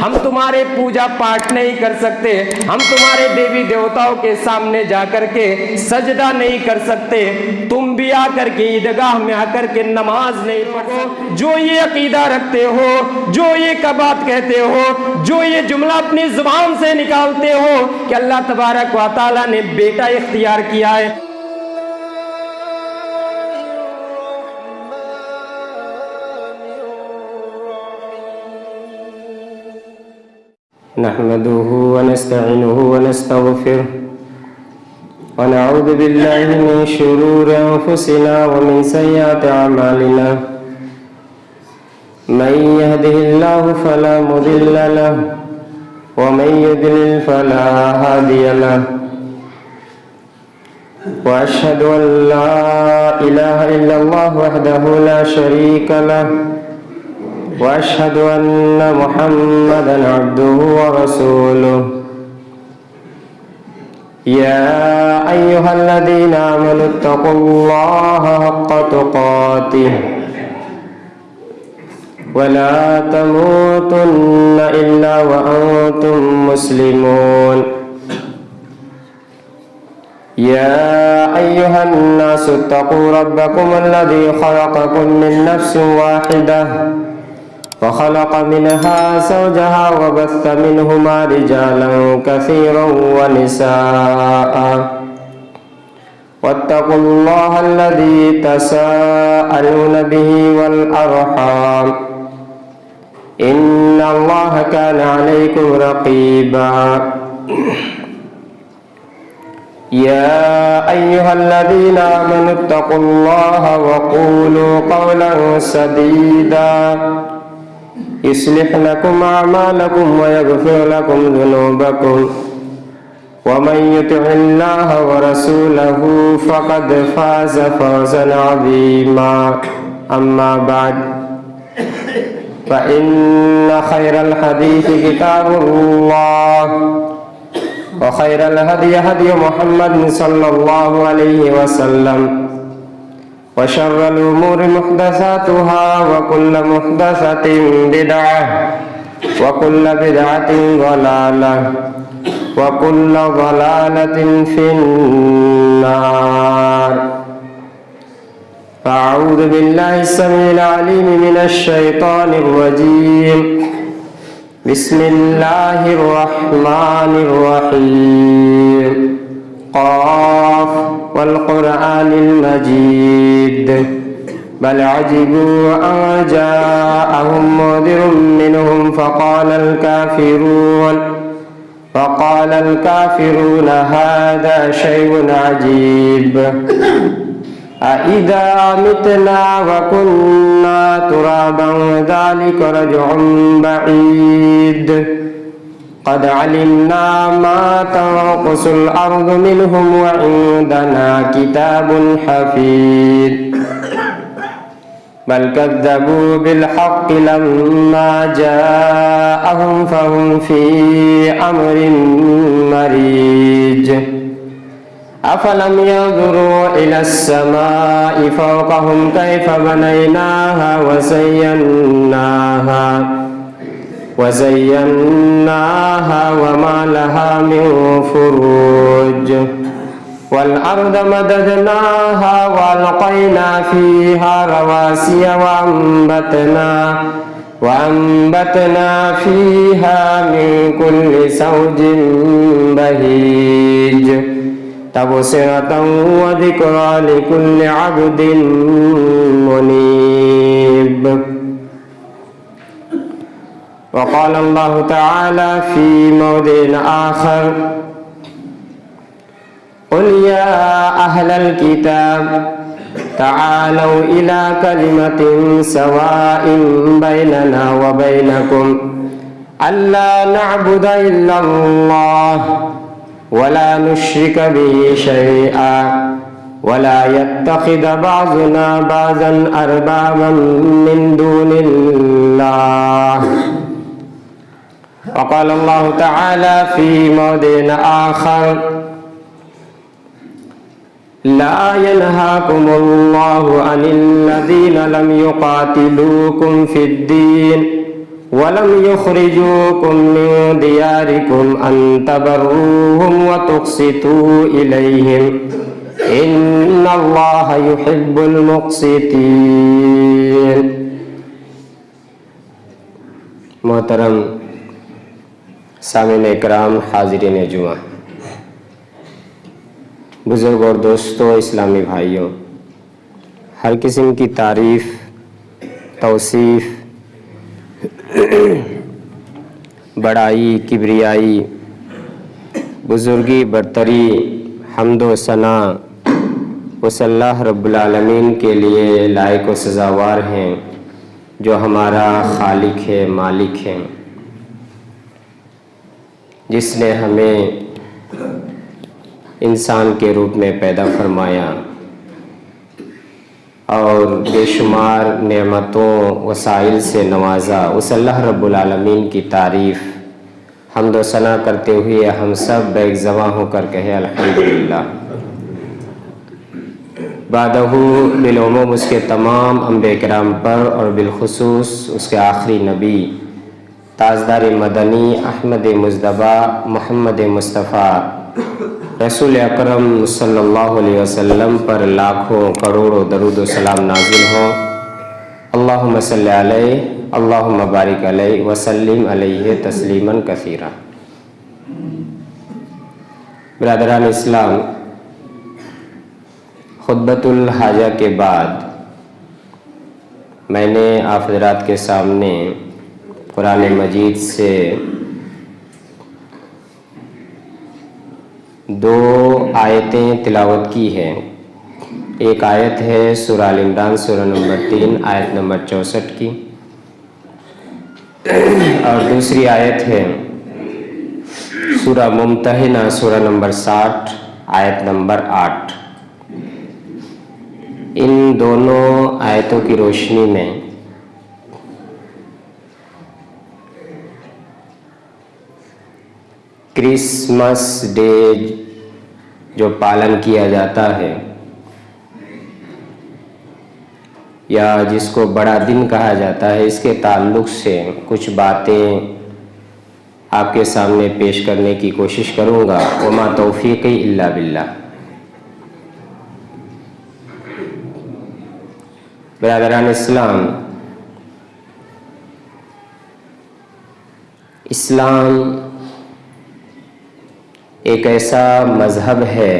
ہم تمہارے پوجا پاٹ نہیں کر سکتے، ہم تمہارے دیوی دیوتاؤں کے سامنے جا کر کے سجدہ نہیں کر سکتے، تم بھی آ کر کے عیدگاہ میں آ کر کے نماز نہیں پڑھو۔ جو یہ عقیدہ رکھتے ہو، جو یہ بات کہتے ہو، جو یہ جملہ اپنی زبان سے نکالتے ہو کہ اللہ تبارک و تعالیٰ نے بیٹا اختیار کیا ہے، نحمده ونستعينه ونستغفره ونعوذ بالله من شرور أنفسنا ومن سيئات أعمالنا، من يهده الله فلا مضل له ومن يضلل فلا هادي له، وأشهد أن لا إله إلا الله وحده لا شريك له، وأشهد أن محمدًا عبده ورسوله. يا أيها الذين آمنوا اتقوا الله حق تقاته ولا تموتن إلا وأنتم مسلمون. يا أيها الناس اتقوا ربكم الذي خلقكم من نفس واحدة وخلق منها زوجها وبث منهما رجالا كثيرا ونساء، واتقوا الله الذي تساءلون به والأرحام إن الله كان عليكم رقيبا. يا أيها الذين آمنوا اتقوا الله وقولوا قولا سديدا يصلح لكم أعمالكم ويغفر لكم ذنوبكم، ومن يطع الله ورسوله فقد فاز فوزا عظيما. أما بعد، فإن خير الحديث كتاب الله، وخير الهدي هدي محمد صلى الله عليه وسلم، وشر الأمور محدثاتها وكل محدثة بدعة وكل بدعة ضلالة وكل ضلالة في النار. أعوذ بالله السميع العليم من الشيطان الرجيم. بسم الله الرحمن الرحيم. قاف والقرآن المجيد بل عجبوا أن جاءهم منذر منهم فقال الكافرون هذا شيء عجيب. أإذا متنا وكنا ترابا ذلك رجع بعيد. قد علمنا ما تنقص الأرض منهم وعندنا كتاب حفيظ. بل كذبوا بالحق لما جاءهم فهم في أمر مريج. أفلم ينظروا إلى السماء فوقهم كيف بنيناها وزيناها وما لها من فروج. والأرض مددناها وألقينا فيها رواسي وأنبتنا فيها من كل زوج بهيج تبصرة وذكرى لكل عبد منيب. وقال الله تعالى في موضع آخر: قل يا أهل الكتاب تعالوا إلى كلمة سواء بيننا وبينكم ألا نعبد إلا الله ولا نشرك به شيئا ولا يتخذ بعضنا بعضا أربابا من دون الله. وقال الله تعالى في موضع آخر: لا ينهاكم الله عن الذين لم يقاتلوكم في الدين وَلَمْ يُخْرِجُوكُم مِّن دِيَارِكُمْ أَن تَبَرُّوهُمْ وَتُقْسِطُوا إِلَيْهِمْ إِنَّ اللَّهَ يُحِبُّ الْمُقْسِطِينَ۔ محترم سامعین اکرام، حاضرین جمعہ، بزرگ اور دوستوں، اسلامی بھائیوں، ہر قسم کی تعریف، توصیف، بڑائی، کبریائی، بزرگی، برتری، حمد و ثنا اس اللہ رب العالمین کے لیے لائق و سزاوار ہیں جو ہمارا خالق ہے، مالک ہے، جس نے ہمیں انسان کے روپ میں پیدا فرمایا اور بے شمار نعمتوں وسائل سے نوازا۔ اس اللہ رب العالمین کی تعریف، حمد و ثنا کرتے ہوئے ہم سب بیک زباں ہو کر کہے الحمدللہ۔ بعدہ بالعموم اس کے تمام انبیاء کرام پر اور بالخصوص اس کے آخری نبی تاجدار مدنی احمد مجتبیٰ محمد مصطفیٰ رسول اکرم صلی اللہ علیہ وسلم پر لاکھوں کروڑوں درود و سلام نازل ہوں۔ اللہم صلی علیہ، اللہم بارک علیہ وسلم علیہ تسلیما کثیرا۔ برادران اسلام، خطبۃ الحاجہ کے بعد میں نے آپ حضرات کے سامنے قرآن مجید سے دو آیتیں تلاوت کی ہیں۔ ایک آیت ہے سورہ آل عمران سورہ نمبر 3 آیت نمبر 64 کی، اور دوسری آیت ہے سورہ ممتحنہ سورہ نمبر 60 آیت نمبر 8۔ ان دونوں آیتوں کی روشنی میں کرسمس ڈے جو پالن کیا جاتا ہے یا جس کو بڑا دن کہا جاتا ہے، اس کے تعلق سے کچھ باتیں آپ کے سامنے پیش کرنے کی کوشش کروں گا۔ وما توفیقی الا باللہ۔ برادران اسلام، اسلام ایک ایسا مذہب ہے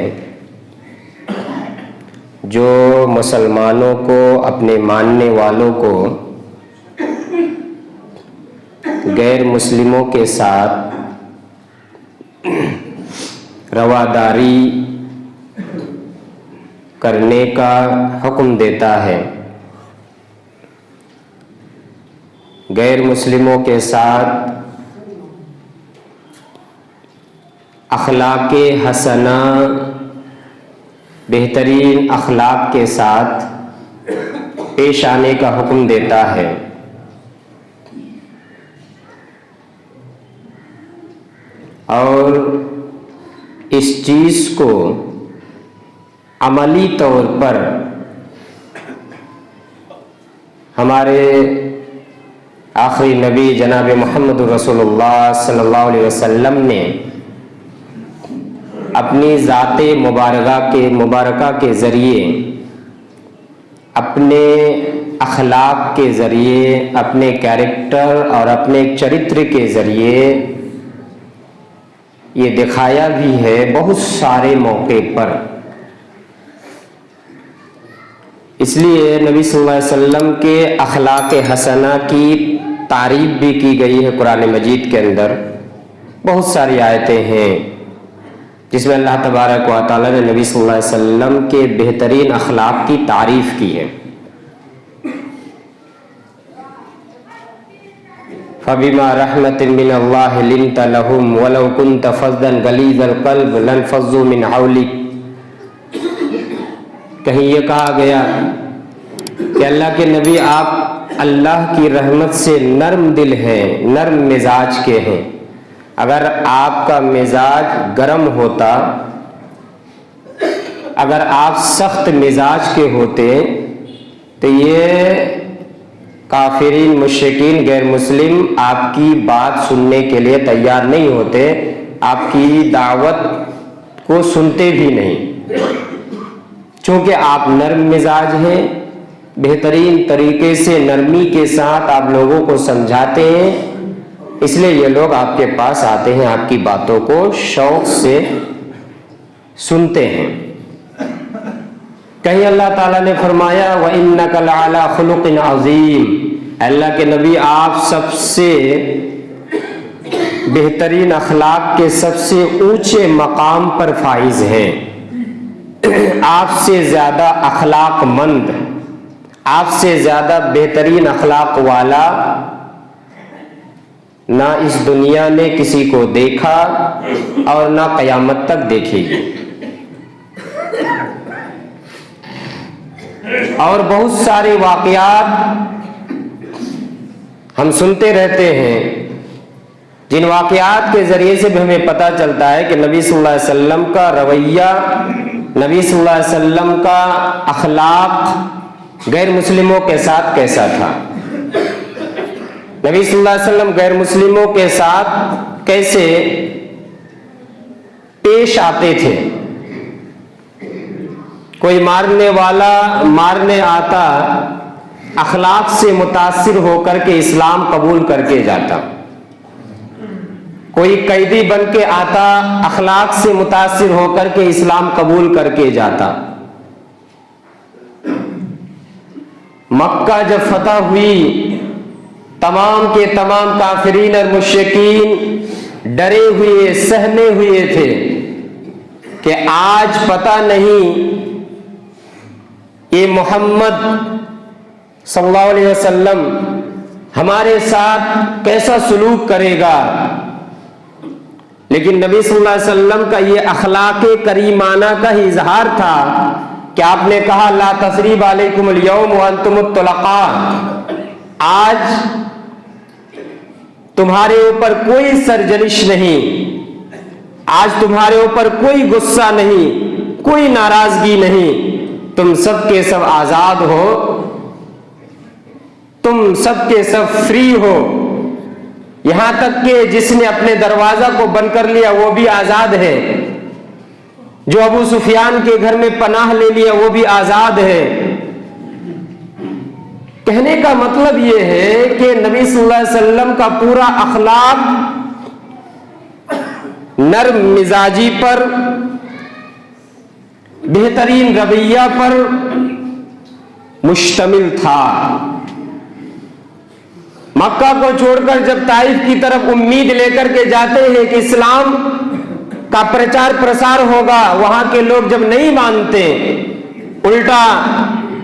جو مسلمانوں کو، اپنے ماننے والوں کو غیر مسلموں کے ساتھ رواداری کرنے کا حکم دیتا ہے، غیر مسلموں کے ساتھ اخلاق حسنہ، بہترین اخلاق کے ساتھ پیش آنے کا حکم دیتا ہے۔ اور اس چیز کو عملی طور پر ہمارے آخری نبی جناب محمد رسول اللہ صلی اللہ علیہ وسلم نے اپنی ذات مبارکہ کے ذریعے، اپنے اخلاق کے ذریعے، اپنے کیریکٹر اور اپنے چرتر کے ذریعے یہ دکھایا بھی ہے بہت سارے موقع پر۔ اس لیے نبی صلی اللہ علیہ وسلم کے اخلاق حسنہ کی تعریف بھی کی گئی ہے قرآن مجید کے اندر۔ بہت ساری آیتیں ہیں جس میں اللہ تبارک و تعالیٰ نے نبی صلی اللہ علیہ وسلم کے بہترین اخلاق کی تعریف کی ہے۔ فَبِمَا رَحْمَةٍ مِّنَ اللَّهِ لِنْتَ لَهُمْ وَلَوْ كُنْتَ فَظًّا غَلِيظَ الْقَلْبِ لَانفَضُّوا مِنْ حَوْلِكَ۔ کہیں یہ کہا گیا کہ اللہ کے نبی آپ اللہ کی رحمت سے نرم دل ہیں، نرم مزاج کے ہیں۔ اگر آپ کا مزاج گرم ہوتا، اگر آپ سخت مزاج کے ہوتے تو یہ काफिरीन मुश्रिकीन गैर मुस्लिम आपकी बात सुनने के लिए तैयार नहीं होते, आपकी दावत को सुनते भी नहीं। चूंकि आप नर्म मिजाज हैं, बेहतरीन तरीके से नरमी के साथ आप लोगों को समझाते हैं, इसलिए ये लोग आपके पास आते हैं, आपकी बातों को शौक से सुनते हैं। कहीं अल्लाह ताला ने फरमाया व इन्नका लअला खुलुकिन अज़ीम, अल्लाह के नबी आप सबसे बेहतरीन अखलाक के सबसे ऊंचे मकाम पर फाइज हैं। आपसे ज्यादा अखलाकमंद, आपसे ज्यादा बेहतरीन अखलाक वाला ना इस दुनिया ने किसी को देखा और ना क़यामत तक देखेगी। और बहुत सारे वाक़यात हम सुनते रहते हैं, जिन वाक़यात के ज़रिए से भी हमें पता चलता है कि नबी सल्लल्लाहु अलैहि वसल्लम का रवैया, नबी सल्लल्लाहु अलैहि वसल्लम का अखलाक गैर मुस्लिमों के साथ कैसा था। नबी सल्लल्लाहु अलैहि वसल्लम गैर मुस्लिमों के साथ कैसे पेश आते थे। कोई मारने वाला मारने आता अखलाक से मुतासिर होकर के इस्लाम कबूल करके जाता, कोई कैदी बन के आता अखलाक से मुतासिर होकर के इस्लाम कबूल करके जाता। मक्का जब फतह हुई, तमाम के तमाम काफिरीन और मुश्रिकीन डरे हुए सहमे हुए थे कि आज पता नहीं ये मोहम्मद सल्लल्लाहु अलैहि वसल्लम हमारे साथ कैसा सलूक करेगा। लेकिन नबी सल्लल्लाहु अलैहि वसल्लम का ये अखलाक़े करीमाना का ही इजहार था कि आपने कहा ला तसरीब अलैकुमुल यौम व अंतुमुत तुलक़ा, आज तुम्हारे ऊपर कोई सरजनिश नहीं, आज तुम्हारे ऊपर कोई गुस्सा नहीं, कोई नाराजगी नहीं, तुम सब के सब आजाद हो, तुम सब के सब फ्री हो। यहां तक कि जिसने अपने दरवाजा को बंद कर लिया वो भी आजाद है, जो अबू सुफियान के घर में पनाह ले लिया वो भी आजाद है। कहने का मतलब ये है कि नबी सल्लल्लाहु अलैहि वसल्लम का पूरा अखलाक नर्म मिजाजी पर, बेहतरीन रवैया पर मुश्तमिल था। मक्का को छोड़कर जब ताइफ की तरफ उम्मीद लेकर के जाते हैं कि इस्लाम का प्रचार प्रसार होगा, वहां के लोग जब नहीं मानते, उल्टा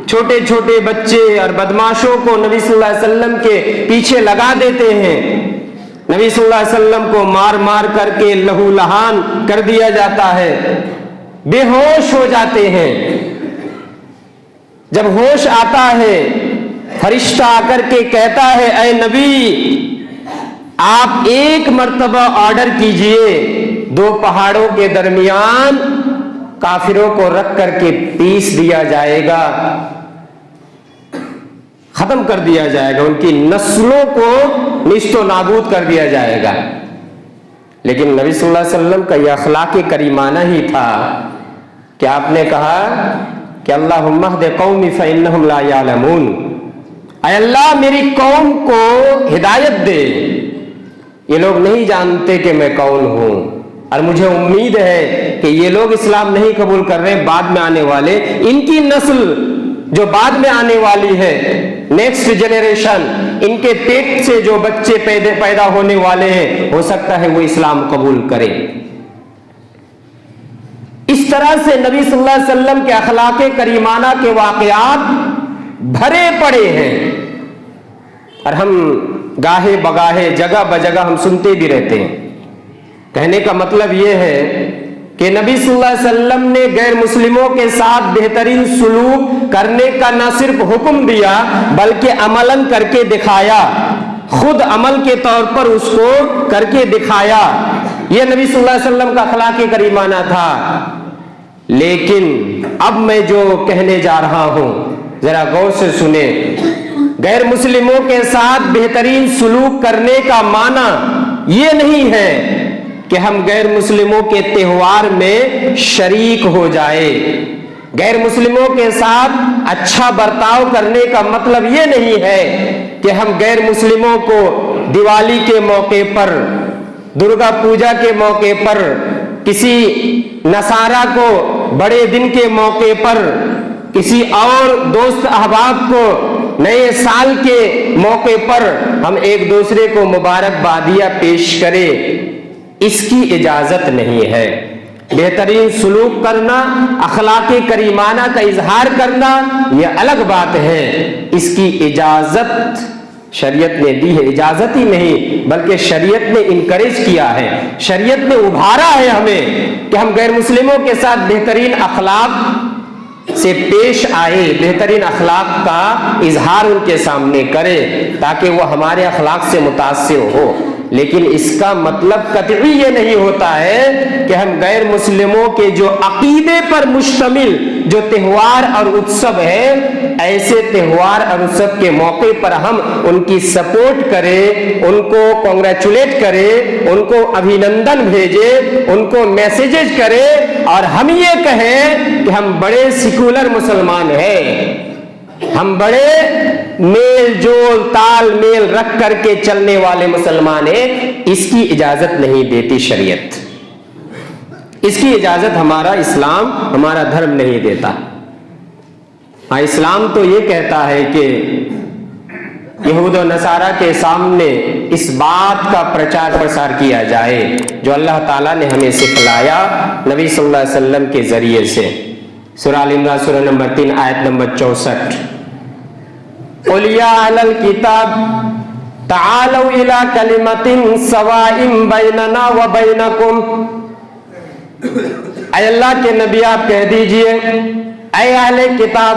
छोटे छोटे बच्चे और बदमाशों को नबी सल्लल्लाहु अलैहि वसल्लम के पीछे लगा देते हैं। नबी सल्लल्लाहु अलैहि वसल्लम को मार मार करके लहूलुहान कर दिया जाता है, बेहोश हो जाते हैं। जब होश आता है, फरिश्ता आकर के कहता है ऐ नबी, आप एक मर्तबा ऑर्डर कीजिए, दो पहाड़ों के दरमियान काफिरों को रख करके पीस दिया जाएगा, खत्म कर दिया जाएगा, उनकी नस्लों को निस्तो नाबूद कर दिया जाएगा। लेकिन नबी सल्लल्लाहु अलैहि वसल्लम का यह अखलाक़े करीमाना ही था कि आपने कहा कि अल्लाहुम्मा हद कौमी फ़इन्नहुम ला यअलमून, ऐ अल्लाह मेरी कौम को हिदायत दे, ये लोग नहीं जानते कि मैं कौन हूं, और मुझे उम्मीद है कि ये लोग इस्लाम नहीं कबूल कर रहे, बाद में आने वाले, इनकी नस्ल जो बाद में आने वाली है, नेक्स्ट जनरेशन, इनके पेट से जो बच्चे पैदा होने वाले हैं, हो सकता है वो इस्लाम कबूल करें। इस तरह से नबी सल्लल्लाहु अलैहि वसल्लम के अखलाक़े करीमाना के वाक़यात भरे पड़े हैं, और हम गाहे बगाहे जगह बजगह हम सुनते भी रहते हैं। कहने का मतलब यह है कि नबी सल्लल्लाहु अलैहि वसल्लम ने गैर मुस्लिमों के साथ बेहतरीन सलूक करने का न सिर्फ हुक्म दिया बल्कि अमलन करके दिखाया, खुद अमल के तौर पर उसको करके दिखाया। यह नबी सल्लल्लाहु अलैहि वसल्लम का अखलाक़े करीमाना था। लेकिन अब मैं जो कहने जा रहा हूं जरा गौर से सुने। غیر مسلموں کے ساتھ بہترین سلوک کرنے کا معنی یہ نہیں ہے کہ ہم غیر مسلموں کے تہوار میں شریک ہو جائے. غیر مسلموں کے ساتھ اچھا برتاؤ کرنے کا مطلب یہ نہیں ہے کہ ہم غیر مسلموں کو دیوالی کے موقع پر، درگا پوجا کے موقع پر، کسی نصارہ کو بڑے دن کے موقع پر، کسی اور دوست احباب کو نئے سال کے موقع پر ہم ایک دوسرے کو مبارکبادیاں پیش کریں. اس کی اجازت نہیں ہے. بہترین سلوک کرنا، اخلاق کریمانہ کا اظہار کرنا یہ الگ بات ہے. اس کی اجازت شریعت نے دی ہے. اجازت ہی نہیں بلکہ شریعت نے انکریج کیا ہے، شریعت نے ابھارا ہے ہمیں کہ ہم غیر مسلموں کے ساتھ بہترین اخلاق سے پیش آئے، بہترین اخلاق کا اظہار ان کے سامنے کرے تاکہ وہ ہمارے اخلاق سے متاثر ہو. لیکن اس کا مطلب قطعی یہ نہیں ہوتا ہے کہ ہم غیر مسلموں کے جو عقیدے پر مشتمل جو تہوار اور اتسو ہے، ایسے تہوار اور اتسو کے موقع پر ہم ان کی سپورٹ کریں، ان کو کانگریچولیٹ کریں، ان کو ابھینندن بھیجیں، ان کو میسیجز کریں اور ہم یہ کہیں کہ ہم بڑے سیکولر مسلمان ہیں، ہم بڑے میل جول تال میل رکھ کر کے چلنے والے مسلمان ہیں. اس کی اجازت نہیں دیتی شریعت. اس کی اجازت ہمارا اسلام، ہمارا دھرم نہیں دیتا. اسلام تو یہ کہتا ہے کہ یہود و نصارہ کے سامنے اس بات کا پرچار پرسار کیا جائے جو اللہ تعالیٰ نے ہمیں سکھلایا نبی صلی اللہ علیہ وسلم کے ذریعے سے. سورہ آل عمران سورہ نمبر 3 آیت نمبر 64. قُلْ يَا أَهْلَ الْكِتَابِ تَعَالَوْا إِلَىٰ كَلِمَةٍ سَوَاءٍ بَيْنَنَا وَبَيْنَكُمْ. اے اللہ کے نبی آپ کہہ دیجئے اے اہل کتاب.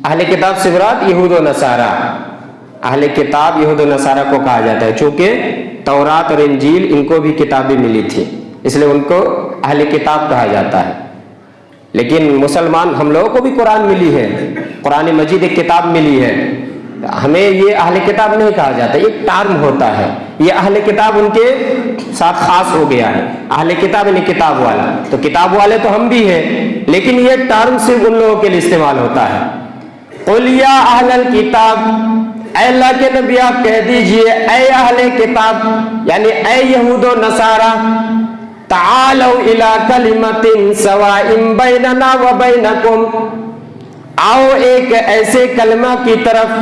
اہل کتاب سے مراد یہود و نصارہ. اہل کتاب یہود و نصارہ کو کہا جاتا ہے چونکہ تورات اور انجیل ان کو بھی کتابیں ملی تھی، اس لیے ان کو اہل کتاب کہا جاتا ہے. لیکن مسلمان ہم لوگوں کو بھی قرآن ملی ہے، قرآن مجید ایک کتاب ملی ہے. ہمیں یہ اہل کتاب نہیں کہا جاتا، ایک ٹرم ہوتا ہے. یہ اہل کتاب ان کے ساتھ خاص ہو گیا ہے. اہل کتاب یعنی کتاب والا، تو کتاب والے تو ہم بھی ہیں، لیکن یہ ٹرم صرف ان لوگوں کے لیے استعمال ہوتا ہے. قُلْ يَا أَهْلَ الْكِتَابِ، اے اللہ کے نبی آپ کہہ دیجئے اے اہل کتاب یعنی اے یہود و نصارہ، تعالوا الى کلمۃ سواء بیننا وبینکم، آؤ ایک ایسے کلمہ کی طرف،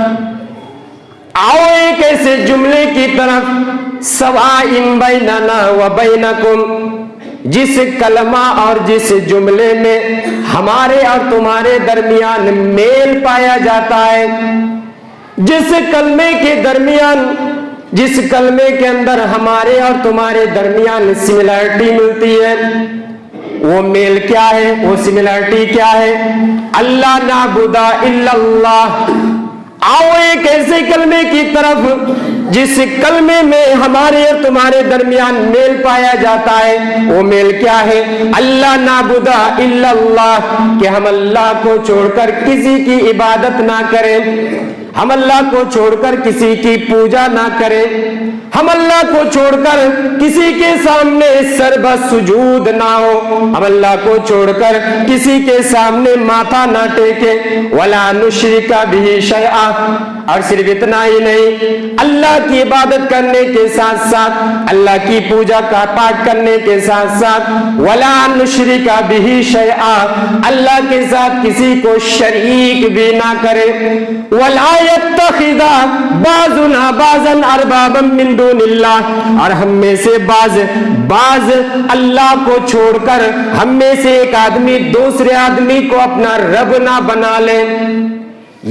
آؤ ایک ایسے جملے کی طرف، سواء بیننا وبینکم، جس کلمہ اور جس جملے میں ہمارے اور تمہارے درمیان میل پایا جاتا ہے، جس کلمے کے درمیان، جس کلمے کے اندر ہمارے اور تمہارے درمیان سملیرٹی ملتی ہے. وہ میل کیا ہے، وہ سملیرٹی کیا ہے؟ اللہ نعبد الا اللہ. آؤ ایک ایسے کلمے کی طرف جس کلمے میں ہمارے اور تمہارے درمیان میل پایا جاتا ہے. وہ میل کیا ہے؟ اللہ نعبد الا اللہ، کہ ہم اللہ کو چھوڑ کر کسی کی عبادت نہ کریں، ہم اللہ کو چھوڑ کر کسی کی پوجا نہ کریں، ہم اللہ کو چھوڑ کر کسی کے سامنے سربت سجود نہ ہو، ہم اللہ کو چھوڑ کر کسی کے سامنے ماتھا نہ ٹیکے، ولا نشرک بہ شیئا، اور صرف اتنا ہی نہیں، اللہ کی عبادت کرنے کے ساتھ ساتھ، اللہ کی پوجا کا پاٹ کرنے کے ساتھ ساتھ، ولا نشرک بہ شیئا، اللہ کے ساتھ کسی کو شریک بھی نہ کرے، ولا یتخذ بعضنا بعضا اربابا من دون اللہ، اور ہم میں سے بعض اللہ کو چھوڑ کر ہم میں سے ایک آدمی دوسرے آدمی کو اپنا رب نہ بنا لے.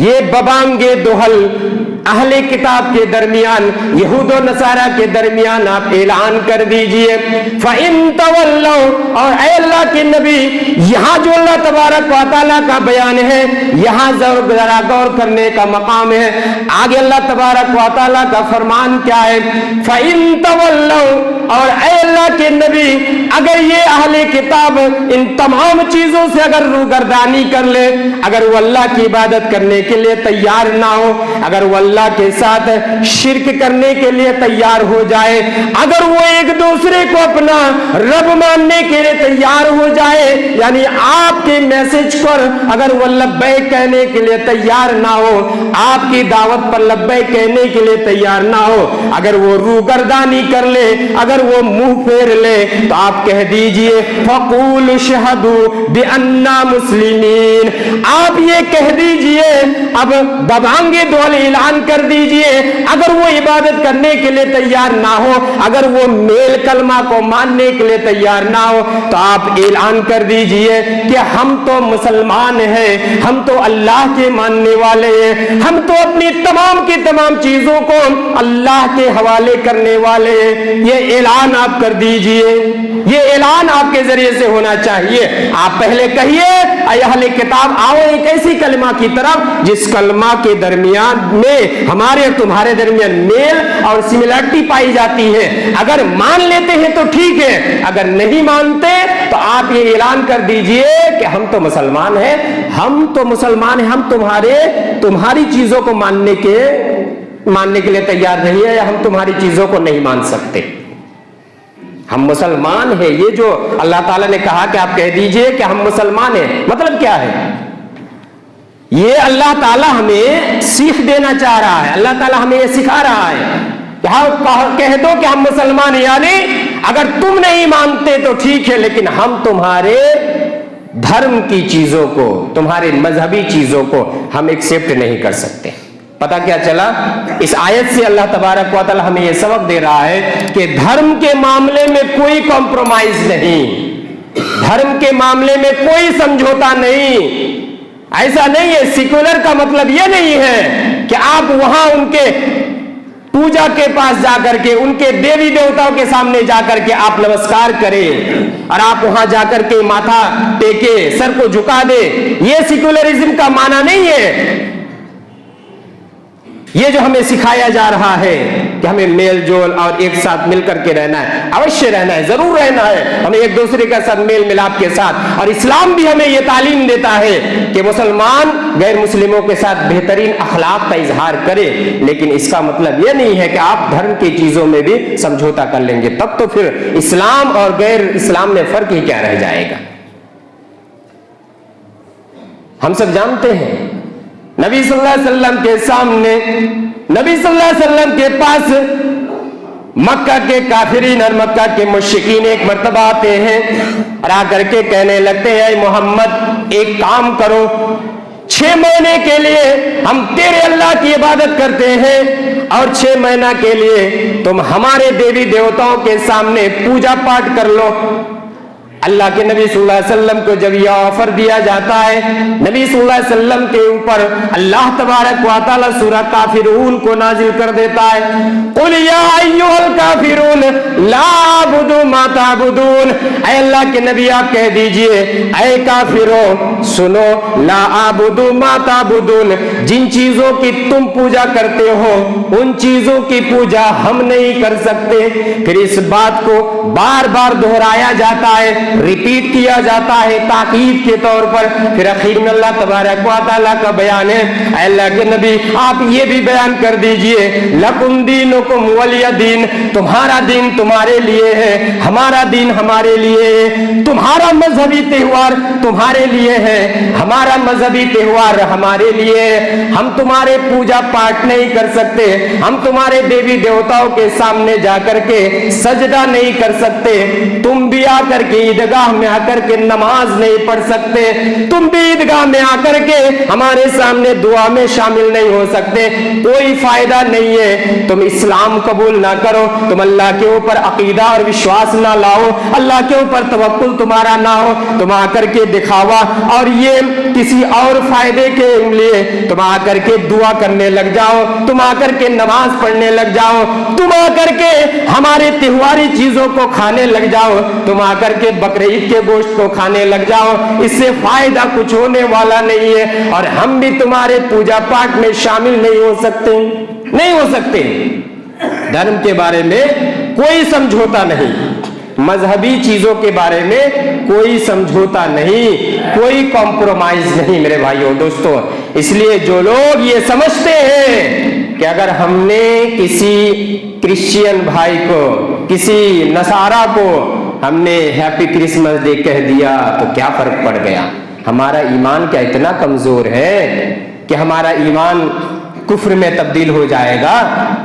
یہ ببانگے دوہل अहले किताब के दरमियान, यहूद और नसारा के दरमियान आप ऐलान कर दीजिए। फ़इन तवल्लौ, और ऐ अल्लाह के नबी, यहाँ जो अल्लाह तबारक व तआला का बयान है, यहाँ जरा गौर करने का मकाम है। आगे अल्लाह तबारक व तआला का फरमान क्या है? फ़इन तवल्लौ, और ऐ अल्लाह के नबी, अगर ये अहले किताब इन तमाम चीजों से अगर रूगर्दानी कर ले, अगर वो अल्लाह की इबादत करने के लिए तैयार ना हो, अगर वो अल्लाह के साथ शिर्क करने के लिए तैयार हो जाए, अगर वो एक दूसरे को अपना रब मानने के लिए तैयार हो जाए, यानी आपके मैसेज पर अगर वो लब्बैक कहने के लिए तैयार ना हो, आपकी दावत पर लब्बैक कहने के लिए तैयार ना हो, अगर वो रूगर्दानी कर ले, अगर वो मुंह फेर ले, तो आप कह दीजिए फक़ूलु शहदू बिअन्ना मुस्लिमीन, आप ये कह दीजिए, अब दबांगे दौल ऐलान कर दीजिए, अगर वो इबादत करने के लिए तैयार ना हो, अगर वो मेल कलमा को मानने के लिए तैयार ना हो, तो आप ऐलान कर दीजिए कि हम तो मुसलमान हैं, हम तो अल्लाह के मानने वाले हैं, हम तो अपनी तमाम की तमाम चीजों को अल्लाह के हवाले करने वाले हैं। ये ऐलान आप कर दीजिए, ये ऐलान आपके जरिए से होना चाहिए। आप पहले कहिए अहले किताब आओ एक ऐसी कलमा की तरफ जिस कलमा के दरमियान में हमारे और तुम्हारे दरमियान मेल और सिमिलरिटी पाई जाती है। अगर मान लेते हैं तो ठीक है, अगर नहीं मानते तो आप ये ऐलान कर दीजिए कि हम तो मुसलमान हैं, हम तो मुसलमान हैं, हम तुम्हारी चीजों को मानने के लिए तैयार नहीं है, या हम तुम्हारी चीजों को नहीं मान सकते, हम मुसलमान हैं। ये जो अल्लाह ताला ने कहा कि आप कह दीजिए कि हम मुसलमान हैं, मतलब क्या है? ये अल्लाह ताला हमें सीख देना चाह रहा है, अल्लाह ताला हमें ये सिखा रहा है कि हाँ कह दो कि हम मुसलमान हैं, यानी अगर तुम नहीं मानते तो ठीक है, लेकिन हम तुम्हारे धर्म की चीजों को, तुम्हारे मजहबी चीजों को हम एक्सेप्ट नहीं कर सकते। पता क्या चला? इस आयत से अल्लाह तबारक व तआला हमें यह सबक दे रहा है कि धर्म के मामले में कोई कॉम्प्रोमाइज नहीं, धर्म के मामले में कोई समझौता नहीं। ऐसा नहीं है, सेक्युलर का मतलब यह नहीं है कि आप वहां उनके पूजा के पास जाकर के, उनके देवी देवताओं के सामने जाकर के आप नमस्कार करें और आप वहां जाकर के माथा टेके, सर को झुका दे। यह सेक्युलरिज्म का माना नहीं है। ये जो हमें सिखाया जा रहा है कि हमें मेल जोल और एक साथ मिलकर के रहना है, अवश्य रहना है, जरूर रहना है, हमें एक दूसरे के साथ मेल मिलाप के साथ। और इस्लाम भी हमें ये तालीम देता है कि मुसलमान गैर मुस्लिमों के साथ बेहतरीन अखलाक का इजहार करे, लेकिन इसका मतलब ये नहीं है कि आप धर्म की चीजों में भी समझौता कर लेंगे, तब तो फिर इस्लाम और गैर इस्लाम में फर्क ही क्या रह जाएगा। हम सब जानते हैं नबी सल्लल्लाहु अलैहि वसल्लम के सामने, नबी सल्लल्लाहु अलैहि वसल्लम के पास मक्का के काफिरीन और मक्का के मुश्रिकीन एक मर्तबा आते हैं और आकर के कहने लगते हैं मोहम्मद एक काम करो, 6 महीने के लिए हम तेरे अल्लाह की इबादत करते हैं और 6 महीना के लिए तुम हमारे देवी देवताओं के सामने पूजा पाठ कर लो। अल्लाह के नबी सल्लल्लाहु अलैहि वसल्लम को जब यह ऑफर दिया जाता है, नबी सल्लल्लाहु अलैहि वसल्लम के ऊपर अल्लाह तबारक व तआला सूरह काफिरून को नाजिल कर देता है। कुल या अय्युहल काफिरून ला अअबुदु मा ताबुदून, ऐ अल्लाह के नबी आप कह दीजिए ऐ काफिरों सुनो, ला अअबुदु मा ताबुदून, जिन चीजों की तुम पूजा करते हो उन चीजों की पूजा हम नहीं कर सकते। फिर इस बात को बार बार दोहराया जाता है, रिपीट किया जाता है ताकीद के तौर पर। फिर आखिर में अल्लाह तबारक व तआला का बयान है, अल्लाह के नबी आप ये भी बयान कर दीजिए लकुम दीनुकुम वलिय दीन, तुम्हारा दीन तुम्हारे लिए है, हमारा दीन हमारे लिए है, तुम्हारा मजहबी त्योहार तुम्हारे लिए है, हमारा मजहबी त्योहार हमारे लिए है। हम तुम्हारे पूजा पाठ नहीं कर सकते, हम तुम्हारे देवी देवताओं के सामने जाकर के सजदा नहीं कर सकते, तुम भी आकर के ईदगाह में आकर के नमाज नहीं पढ़ सकते, तुम भी ईदगाह में आकर के हमारे सामने दुआ में शामिल नहीं हो सकते, कोई फायदा नहीं है। तुम इस्लाम कबूल ना करो, तुम अल्लाह के ऊपर अकीदा और विश्वास ना लाओ, अल्लाह के ऊपर तवक्कुल तुम्हारा ना हो, तुम आकर के दिखावा और ये किसी और फायदे के लिए तुम आकर के दुआ करने लग जाओ, तुम आकर के नमाज पढ़ने लग जाओ, तुम आकर के हमारे त्योहारी चीजों को खाने लग जाओ, तुम आकर के बकरीद के गोश्त को खाने लग जाओ, इससे फायदा कुछ होने वाला नहीं है और हम भी तुम्हारे पूजा पाठ में शामिल नहीं हो सकते, नहीं हो सकते। धर्म के बारे में कोई समझौता नहीं, मजहबी चीजों के बारे में कोई समझौता नहीं, कोई कॉम्प्रोमाइज नहीं मेरे भाइयों दोस्तों। इसलिए जो लोग ये समझते हैं कि अगर हमने किसी क्रिश्चियन भाई को, किसी नसारा को हमने हैप्पी क्रिसमस डे कह दिया तो क्या फर्क पड़ गया, हमारा ईमान क्या इतना कमजोर है कि हमारा ईमान कुफ्र में तब्दील हो जाएगा?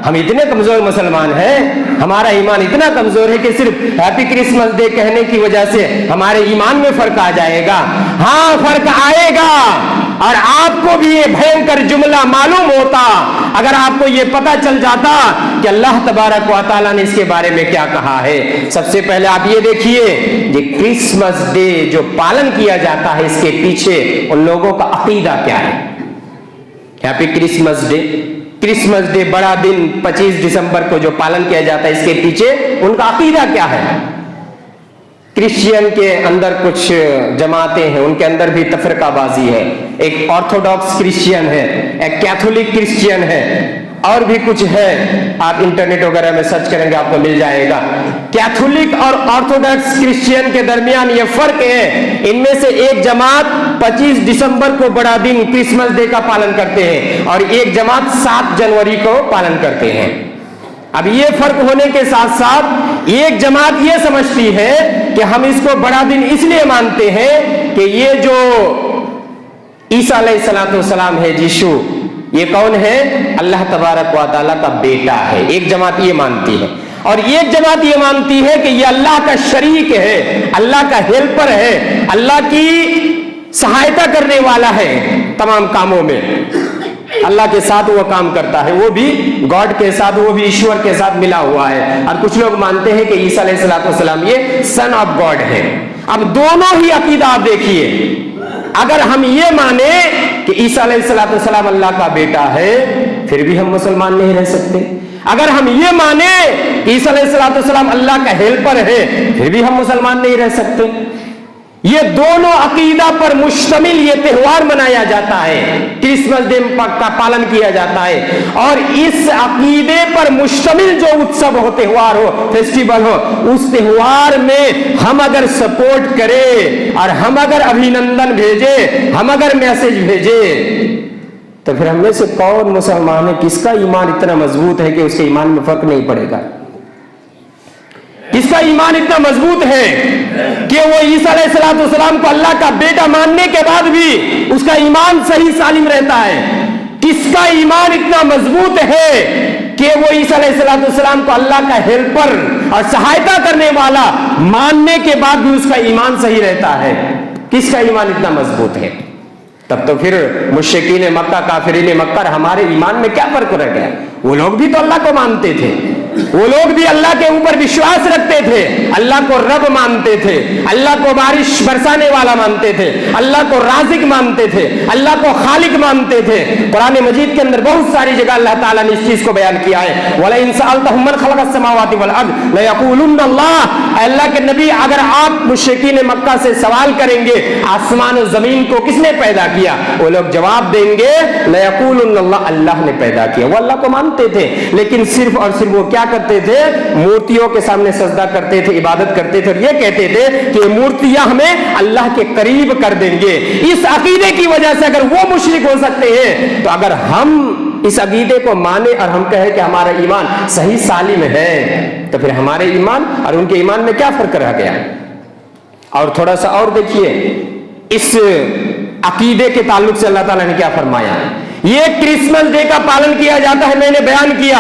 हम इतने कमजोर मुसलमान हैं, हमारा ईमान इतना कमजोर है कि सिर्फ हैप्पी क्रिसमस डे कहने की वजह से हमारे ईमान में फर्क आ जाएगा? हाँ, फर्क आएगा। और आपको भी ये भयंकर जुमला मालूम होता अगर आपको ये पता चल जाता कि अल्लाह तबारक व तआला ने इसके बारे में क्या कहा है। सबसे पहले आप ये देखिए, ये क्रिसमस डे जो पालन किया जाता है इसके पीछे उन लोगों का अकीदा क्या है। Happy Christmas day, Christmas day बड़ा दिन 25 दिसंबर को जो पालन किया जाता है इसके पीछे उनका अकीदा क्या है। क्रिश्चियन के अंदर कुछ जमातें हैं, उनके अंदर भी तफरकाबाजी है। एक ऑर्थोडॉक्स क्रिश्चियन है, एक कैथोलिक क्रिश्चियन है, और भी कुछ है, आप इंटरनेट वगैरह में सर्च करेंगे आपको मिल जाएगा। कैथोलिक और ऑर्थोडॉक्स क्रिश्चियन के दरमियान ये फर्क है, इनमें से एक जमात 25 दिसंबर को बड़ा दिन क्रिसमस डे का पालन करते हैं और एक जमात 7 जनवरी को पालन करते हैं। अब ये फर्क होने के साथ साथ एक जमात ये समझती है कि हम इसको बड़ा दिन इसलिए मानते हैं कि ये जो ईसा अलैहिस्सलाम है, यीशु, ये कौन है? अल्लाह तबारक व तआला का बेटा है। एक जमात ये मानती है और एक जमात ये मानती है कि ये अल्लाह का शरीक है, अल्लाह का हेल्पर है, अल्लाह की सहायता करने वाला है तमाम कामों में, अल्लाह के साथ वो काम करता है, वो भी गॉड के साथ, वो भी ईश्वर के साथ मिला हुआ है। और कुछ लोग मानते हैं कि ईसा अलैहिस्सलाम ये सन ऑफ गॉड है। अब दोनों ही अकीदा आप देखिए, अगर हम ये माने कि ईसा अलैहिस्सलाम अल्लाह का बेटा है फिर भी हम मुसलमान नहीं रह सकते, अगर हम ये माने कि ईसा अलैहिस्सलाम अल्लाह का हेल्पर है फिर भी हम मुसलमान नहीं रह सकते। ये दोनों अकीदा पर मुश्तमिल ये त्योहार मनाया जाता है, क्रिसमस डे का पालन किया जाता है। और इस अकीदे पर मुश्तमिल जो उत्सव हो, त्योहार हो, फेस्टिवल हो, उस त्योहार में हम अगर सपोर्ट करें और हम अगर अभिनंदन भेजे, हम अगर मैसेज भेजे, तो फिर हम में से कौन मुसलमान है, किसका ईमान इतना मजबूत है कि उसके ईमान में फर्क नहीं पड़ेगा? किसका ईमान इतना मजबूत है कि वो ईसा अलैहिस्सलाम को अल्लाह का बेटा मानने के बाद भी उसका ईमान सही सालिम रहता है? किसका ईमान इतना मजबूत है कि वो ईसा अलैहिस्सलाम को अल्लाह का हेल्पर और सहायता करने वाला मानने के बाद भी उसका ईमान सही रहता है? किसका ईमान इतना मजबूत है? तब तो फिर मुश्रिकीन मक्का, काफिरीन मक्का, हमारे ईमान में क्या फर्क रह गया? वो लोग भी तो अल्लाह को मानते थे, वो लोग भी अल्लाह के ऊपर विश्वास रखते थे, अल्लाह को रब मानते थे, अल्लाह को बारिश बरसाने वाला मानते थे, अल्लाह को राज़िक मानते थे, अल्लाह को खालिक मानते थे। कुरान मजीद के अंदर बहुत सारी जगह अल्लाह ताला ने इस चीज को बयान किया है, वला इन सअल्तहुम मन खलक़स समावाति वल अर्द लयक़ूलुन्न अल्लाह। अल्लाह के नबी, अगर आप मुश्रिकीन मक्का से सवाल करेंगे आसमान और जमीन को किसने पैदा किया, वो लोग जवाब देंगे लयक़ूलुन्न अल्लाह, अल्लाह ने पैदा किया। वो अल्लाह को मानते थे, लेकिन सिर्फ और सिर्फ वो क्या करते थे? मूर्तियों के सामने सजदा करते थे, इबादत करते थे और ये कहते थे कि मूर्तियां हमें अल्लाह के करीब कर देंगे। इस अकीदे की वजह से अगर वो मुशरिक हो सकते हैं, तो अगर हम इस अकीदे को माने और हम कहें कि हमारा ईमान सही सालिम है, तो फिर हमारे ईमान और उनके ईमान में क्या फर्क रह गया? और थोड़ा सा और देखिए, इस अकीदे के ताल्लुक से अल्लाह ताला ने क्या फरमाया। ये क्रिसमस डे का पालन किया जाता है, मैंने बयान किया।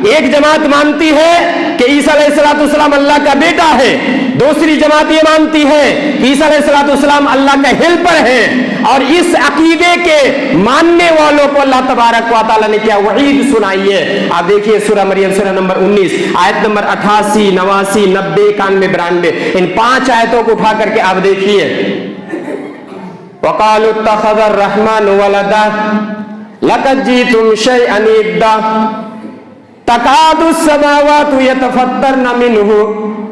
एक जमात मानती है कि ईसा अलैहिस्सलाम अल्लाह का बेटा है, दूसरी जमात ये मानती है कि ईसा अलैहिस्सलाम अल्लाह का हेल्पर है। और इस अकीदे के मानने वालों को अल्लाह तबारक व तआला ने क्या वईद सुनाई है। आप देखिए सूरह मरियम सूरह नंबर 19 आयत नंबर 88, 89, 90, 91, 92, इन 5 आयतों को उठा करके आप देखिए। वक़ालू इत्तख़ज़र रहमानु वलदा लक़द जीतुम शैअन इद्दा तकादु समावातु यतफत्तरन मिन्हु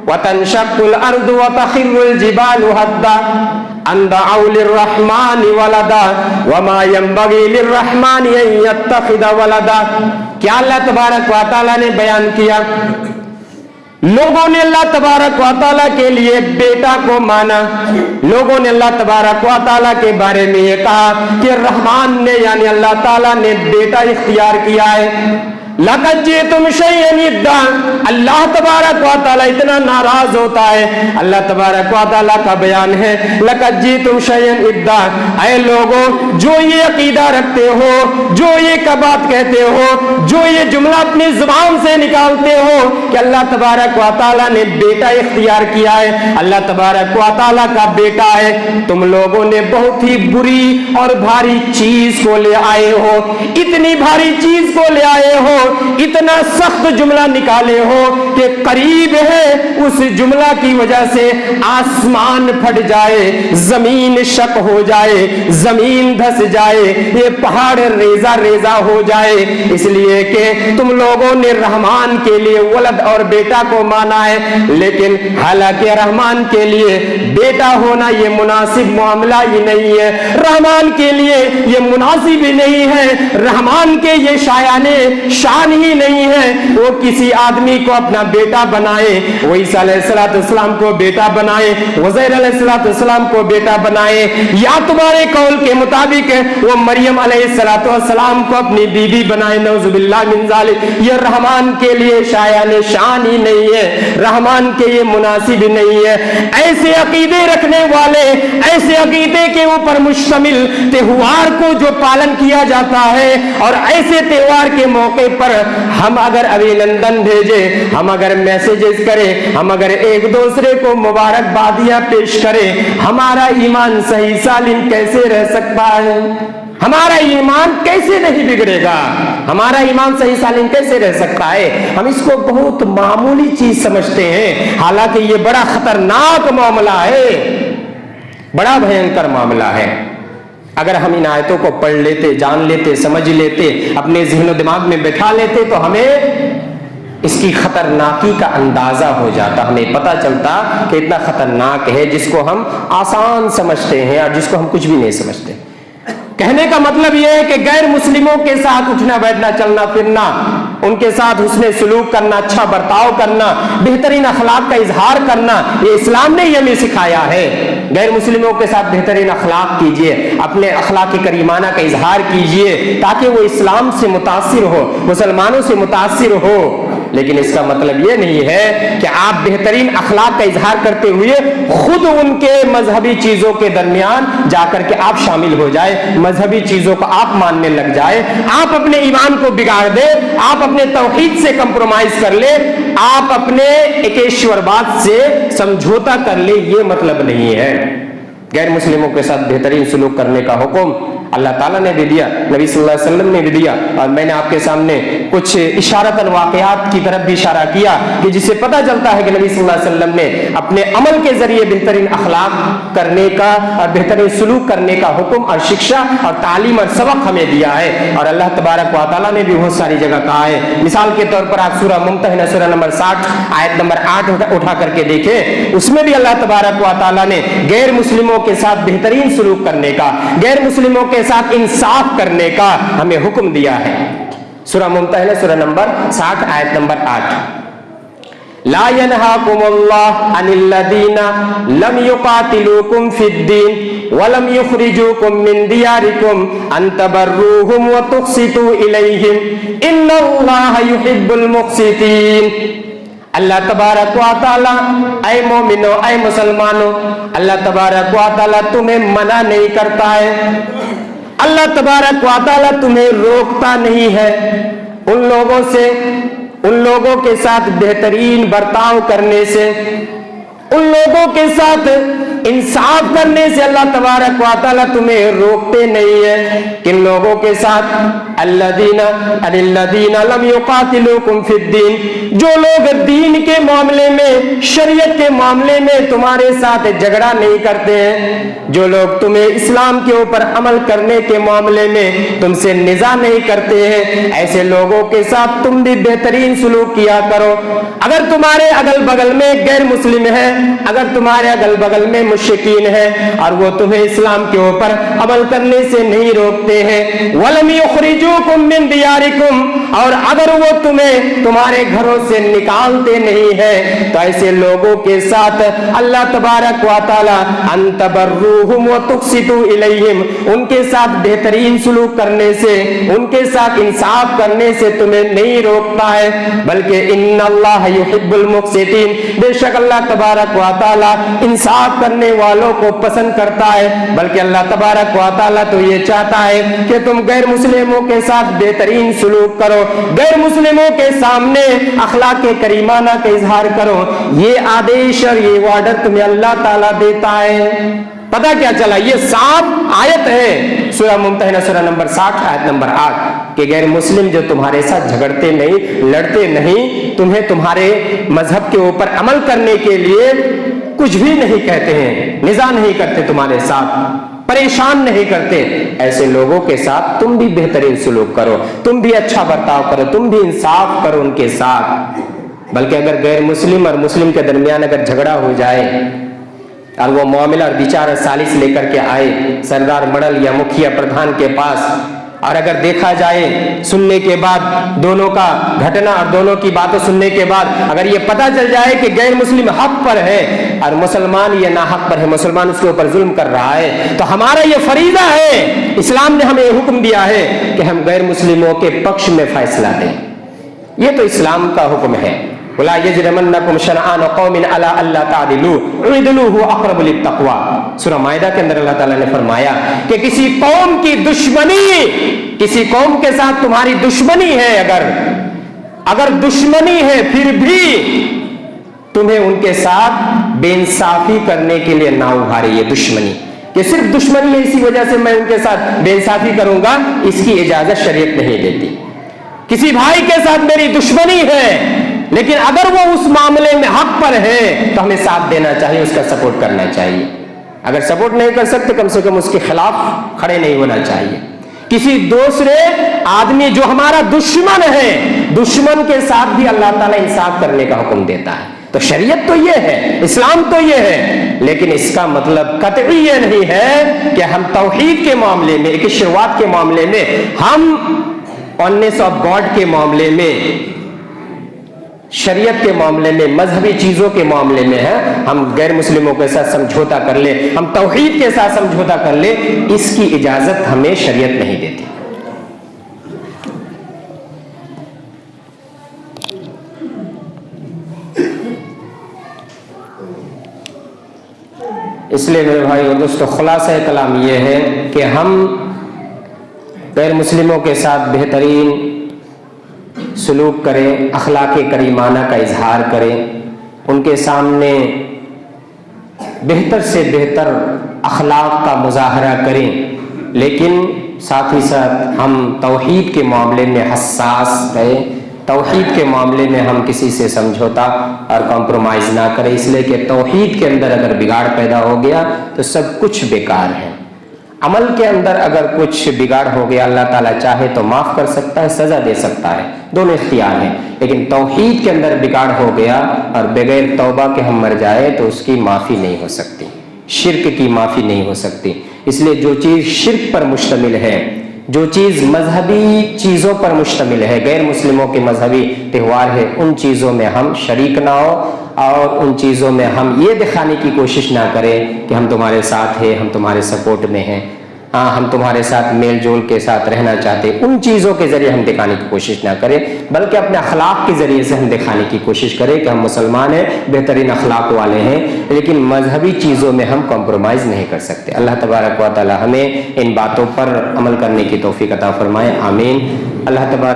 व तनशक्कुल अर्दु व तख़िर्रुल जिबालु हद्दा अन दअउ लिर्रहमानि वलदा व मा यंबग़ी लिर्रहमानि अन यत्तख़िज़ वलदा। क्या अल्लाह तबारक व तआला ने बयान किया, लोगों ने अल्लाह तबारक व तआला के लिए बेटा को माना। लोगों ने अल्लाह तबारक व तआला के बारे में ये कहा कि रहमान ने यानी अल्लाह ताला ने बेटा इख्तियार किया है। लक़द जीतुम शैअन इद्दा, अल्लाह तबारक व तआला इतना नाराज होता है। अल्लाह तबारक व तआला का बयान है लक़द जीतुम शैअन इद्दा, ऐ लोगों जो ये अकीदा रखते हो, जो ये बात कहते हो, जो ये जुमला अपनी जुबान से निकालते हो कि अल्लाह तबारक व तआला ने बेटा इख्तियार किया है, अल्लाह तबारक व तआला का बेटा है, तुम लोगों ने बहुत ही बुरी और भारी चीज को ले आए हो। इतनी भारी चीज को ले आए हो, इतना सख्त जुमला निकाले हो कि करीब है उस जुमला की वजह से आसमान फट जाए, जमीन शक हो जाए, जमीन धस जाए, ये पहाड़ रेजा रेजा हो जाए, इसलिए कि तुम लोगों ने रहमान के लिए वलद और बेटा को माना है। लेकिन हालांकि रहमान के लिए बेटा होना ये मुनासिब मामला ही नहीं है, रहमान के लिए ये मुनासिब ही नहीं है, रहमान के ये शायाने शान ही नहीं है वो किसी आदमी को अपना बेटा बनाए, वो ईसा अलैहिस्सलाम को बेटा बनाए, उज़ैर अलैहिस्सलाम को बेटा बनाए, या तुम्हारे कौल के मुताबिक वो मरियम अलैहिस्सलाम को अपनी बीवी बनाए। नऊजुबिल्लाह मिन ज़ालिक, ये रहमान के लिए शायाने शान ही नहीं है, रहमान के ये मुनासिब नहीं है। ऐसे अकीदे रखने वाले, ऐसे अकीदे के ऊपर मुश्तमिल त्योहार को जो पालन किया जाता है और ऐसे त्योहार के मौके पर हम अगर अभिनंदन भेजे, हम अगर मैसेजेस करें, हम अगर एक दूसरे को मुबारकबादियां पेश करें, हमारा ईमान सही सालिम कैसे रह सकता है? हमारा ईमान कैसे नहीं बिगड़ेगा? हमारा ईमान सही सालिम कैसे रह सकता है? हम इसको बहुत मामूली चीज समझते हैं, हालांकि ये बड़ा खतरनाक मामला है, बड़ा भयंकर मामला है। अगर हम इन आयतों को पढ़ लेते, जान लेते, समझ लेते, अपने ज़हन दिमाग में बैठा लेते तो हमें इसकी खतरनाकी का अंदाजा हो जाता, हमें पता चलता कि इतना खतरनाक है जिसको हम आसान समझते हैं और जिसको हम कुछ भी नहीं समझते। कहने का मतलब यह है कि गैर मुस्लिमों के साथ उठना बैठना चलना फिरना, उनके साथ हुस्ने सुलूक करना, अच्छा बर्ताव करना, बेहतरीन अखलाक का इजहार करना, ये इस्लाम ने हमें सिखाया है। गैर मुस्लिमों के साथ बेहतरीन अखलाक कीजिए, अपने अखलाक करीमाना का इजहार कीजिए ताकि वो इस्लाम से मुतासिर हो, मुसलमानों से मुतासिर हो। लेकिन इसका मतलब ये नहीं है कि आप बेहतरीन अखलाक का इजहार करते हुए खुद उनके मजहबी चीजों के दरमियान जाकर के आप शामिल हो जाए, मजहबी चीजों को आप मानने लग जाए, आप अपने ईमान को बिगाड़ दे, आप अपने तौहीद से कंप्रोमाइज कर ले, आप अपने एकेश्वरवाद से समझौता कर ले, ये मतलब नहीं है। गैर मुस्लिमों के साथ बेहतरीन सुलूक करने का हुक्म अल्लाह ताला ने भी दिया, नबी सल्लल्लाहु अलैहि वसल्लम ने भी दिया, और मैंने आपके सामने कुछ इशारतन वाक़यात की तरफ भी इशारा किया कि जिससे पता चलता है कि नबी सल्लल्लाहु अलैहि वसल्लम ने अपने अमल के जरिए बेहतरीन अखलाक करने का और बेहतरीन सुलूक करने का हुक्म और शिक्षा और तालीम और सबक हमें दिया है। और अल्लाह तबारक व तआला ने भी बहुत सारी जगह कहा है। मिसाल के तौर पर आप सूरह मुम्तहिना सूरह नंबर 60 आयत नंबर 8 उठा करके देखें, उसमें भी अल्लाह तबारक व तआला ने गैर मुस्लिमों के साथ बेहतरीन सुलूक करने का, गैर मुस्लिमों के साथ इंसाफ करने का हमें हुक्म दिया है। सूरह मुम्तहिना सूरह नंबर 60 आयत नंबर 8, ला यनहाकुमुल्लाह अनिल्लज़ीना लम युकातिलूकुम फिद्दीन वलम युखरिजूकुम मिन दियारिकुम अन तबर्रूहुम व तुक़सितू इलैहिम इन्नल्लाहा युहिब्बुल मुक़सितीन। अल्लाह तबारक व तआला, ऐ मोमिनो, ऐ मुसलमानों, अल्लाह तबारक व तआला तुम्हें मना नहीं करता है अल्लाह तबारक व तआला तुम्हें रोकता नहीं है उन लोगों से, उन लोगों के साथ बेहतरीन बर्ताव करने से, उन लोगों के साथ इंसाफ करने से अल्लाह तबारक व तआला तुम्हें रोकते नहीं है। किन लोगों के साथ? अल्लज़ीना लम युक़ातिलूकुम फिद्दीन, जो लोग दीन के मामले में, शरीयत के मामले में तुम्हारे साथ झगड़ा नहीं करते हैं, जो लोग तुम्हें इस्लाम के ऊपर अमल करने के मामले में तुमसे निज़ा नहीं करते हैं, ऐसे लोगों के साथ तुम भी बेहतरीन सुलूक किया करो। अगर तुम्हारे अगल बगल में गैर मुस्लिम है, अगर तुम्हारे अगल बगल में मुश्रिकीन है और वो तुम्हें इस्लाम के ऊपर अमल करने से नहीं रोकते हैं, वलम युखरिजूकुम मिन दियारिकुम, और अगर वो तुम्हें तुम्हारे घरों से निकालते नहीं है, तो ऐसे लोगों के साथ अल्लाह तबारक व तआला अन तबर्रूहुम व तुक़सितू इलैहिम, उनके साथ बेहतरीन सुलूक करने से, उनके साथ इंसाफ करने से तुम्हें नहीं रोकता है, बल्कि इन्नल्लाह युहिब्बुल मुक़सितीन, बेशक अल्लाह तबारक व तआला इंसाफ करने वालों को पसंद करता है। बल्कि अल्लाह तबारक व तआला तो ये चाहता है कि तुम गैर मुस्लिमों के साथ बेहतरीन सुलूक करो, गैर मुस्लिमों के सामने अखलाक करीमाना का इजहार करो। ये आदेश और ये ऑर्डर तुम्हें अल्लाह ताला देता है। पता क्या चला? ये साफ आयत है सूरह मुम्तहिना सूरह नंबर 60 आयत नंबर 8 कि गैर मुस्लिम जो तुम्हारे साथ झगड़ते नहीं, लड़ते नहीं, तुम्हें तुम्हारे मजहब के ऊपर अमल करने के लिए कुछ भी नहीं कहते हैं, निज़ा नहीं करते, तुम्हारे साथ परेशान नहीं करते, ऐसे लोगों के साथ तुम भी बेहतरीन सुलूक करो, तुम भी अच्छा बर्ताव करो, तुम भी इंसाफ करो उनके साथ। बल्कि अगर गैर मुस्लिम और मुस्लिम के दरमियान अगर झगड़ा हो जाए और वो मामला और विचार और सालिस लेकर के आए सरदार मंडल या मुखिया प्रधान के पास, और अगर देखा जाए सुनने के बाद दोनों का घटना और दोनों की बातों सुनने के बाद अगर ये पता चल जाए कि गैर मुस्लिम हक पर है और मुसलमान ये ना हक पर है, मुसलमान उसके ऊपर जुल्म कर रहा है, तो हमारा ये फरीजा है, इस्लाम ने हमें हुक्म दिया है कि हम गैर मुस्लिमों के पक्ष में फैसला दें। ये तो इस्लाम का हुक्म है। वला यजरिमन्नकुम शनआन कौमिन अला अल्ला तादिलू उदिलू हुवा अक़रबु लित्तक़वा, सूरह माइदा के अंदर अल्लाह ताला ने फरमाया कि किसी कौम की दुश्मनी, किसी कौम के साथ तुम्हारी दुश्मनी है, अगर दुश्मनी है फिर भी तुम्हें उनके साथ बेइंसाफी करने के लिए ना उभारे, ये दुश्मनी कि सिर्फ दुश्मनी है इसी वजह से मैं उनके साथ बेइंसाफी करूंगा, इसकी इजाजत शरीयत नहीं देती। किसी भाई के साथ मेरी दुश्मनी है लेकिन अगर वो उस मामले में हक पर है तो हमें साथ देना चाहिए, उसका सपोर्ट करना चाहिए। अगर सपोर्ट नहीं कर सकते कम से कम उसके खिलाफ खड़े नहीं होना चाहिए। किसी दूसरे आदमी जो हमारा दुश्मन है, दुश्मन के साथ भी अल्लाह ताला इंसाफ करने का हुक्म देता है। तो शरीयत तो ये है, इस्लाम तो ये है, लेकिन इसका मतलब कतई ये नहीं है कि हम तौहीद के मामले में, एक शुरुआत के मामले में, हम ऑननेस ऑफ गॉड के मामले में, शरीयत के मामले में, मजहबी चीजों के मामले में है, हम गैर मुस्लिमों के साथ समझौता कर ले, हम तौहीद के साथ समझौता कर ले, इसकी इजाजत हमें शरीयत नहीं देती। इसलिए मेरे भाई और दोस्तों, खुलासा कलाम यह है कि हम गैर मुस्लिमों के साथ बेहतरीन सलूक करें, अखलाक करीमाना का इजहार करें, उनके सामने बेहतर से बेहतर अखलाक का मुजाहरा करें, लेकिन साथ ही साथ हम तौहीद के मामले में हसास रहें, तौहीद के मामले में हम किसी से समझौता और कॉम्प्रोमाइज़ ना करें, इसलिए कि तौहीद के अंदर अगर बिगाड़ पैदा हो गया तो सब कुछ बेकार है। अमल के अंदर अगर कुछ बिगाड़ हो गया, अल्लाह ताला चाहे तो माफ़ कर सकता है, सज़ा दे सकता है, दोनों इख्तियार हैं, लेकिन तौहीद के अंदर बिगाड़ हो गया और बगैर तौबा के हम मर जाए तो उसकी माफ़ी नहीं हो सकती, शिर्क की माफ़ी नहीं हो सकती। इसलिए जो चीज़ शिर्क पर मुश्तमिल है, जो चीज़ मजहबी चीज़ों पर मुश्तमिल है, गैर मुस्लिमों के मजहबी त्यौहार है, उन चीज़ों में हम शरीक ना हो और उन चीज़ों में हम ये दिखाने की कोशिश ना करें कि हम तुम्हारे साथ हैं, हम तुम्हारे सपोर्ट में हैं। ہم تمہارے ساتھ میل جول کے ساتھ رہنا چاہتے، ان چیزوں کے ذریعے ہم دکھانے کی کوشش نہ کریں، بلکہ اپنے اخلاق کے ذریعے سے ہم دکھانے کی کوشش کریں کہ ہم مسلمان ہیں، بہترین اخلاق والے ہیں، لیکن مذہبی چیزوں میں ہم کمپرومائز نہیں کر سکتے۔ اللہ تبارک و تعالی ہمیں ان باتوں پر عمل کرنے کی توفیق عطا فرمائے، آمین۔ اللہ تبارک